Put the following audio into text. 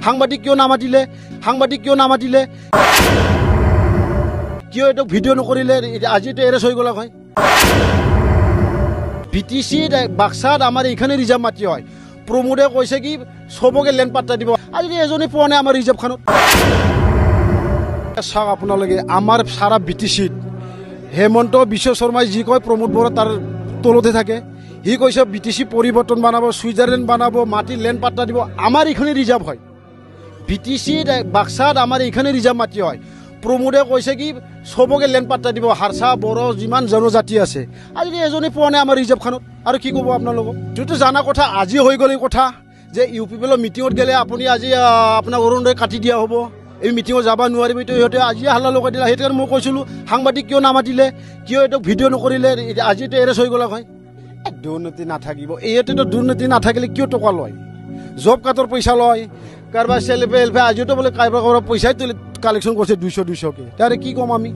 সাংবাদিক কিয় নামাতিলে কিয় এইটো ভিডিঅ' নকৰিলে আজিতো এৰেষ্ট হৈ গ'লা হয় BTC বাক্সাত আমাৰ এইখানে ৰিজাৰ্ভ মাটি হয় প্ৰমোদে কৈছে কি সবকে লেণ্ড পাট্টা দিব আজি এজনী পোৱা নাই আমাৰ ৰিজাৰ্ভখনত চাওক আপোনালোকে আমাৰ সাৰা BTCত হেমন্ত বিশ্ব শৰ্মাই যি কয় প্ৰমোদ বৰা তাৰ তলতে থাকে সি কৈছে BTC পৰিৱৰ্তন বানাব সুইজাৰলেণ্ড বানাব মাটি লেণ্ড পাট্টা দিব আমাৰ এইখানে ৰিজাৰ্ভ হয় BTC বাক্সাত আমাৰ এইখানে ৰিজাৰ্ভ মাটি হয় প্ৰমোদে কৈছে কি সবকে লেণ্ড পাট্টা দিব হাৰসা বড়ো যিমান জনজাতি আছে আজি এজনী পোৱা নাই আমাৰ ৰিজাৰ্ভখনত আৰু কি ক'ব আপোনালোকক যিটো জানা কথা আজি হৈ গ'ল এই কথা যে UPPL মিটিঙত গেলে আপুনি আজি আপোনাক অৰুণোদয় কাটি দিয়া হ'ব এই মিটিঙত যাব নোৱাৰিব এইটো সিহঁতে আজি হাল্লা লগাই দিলে সেইটোৱে মই কৈছিলোঁ সাংবাদিক কিয় নামাতিলে কিয় এইটো ভিডিঅ' নকৰিলে আজিতো এৰেষ্ট হৈ গ'লা হয় দুৰ্নীতি নাথাকিব এইটোতো দুৰ্নীতি নাথাকিলে কিয় টকা লয় জব কাৰ্ডৰ পইচা লয় কাৰোবাৰ চেল্ফে আজিতো বোলে কাৰোবাৰ পইচাই কালেকশ্যন কৰিছে 200কে তাৰে কি ক'ম আমি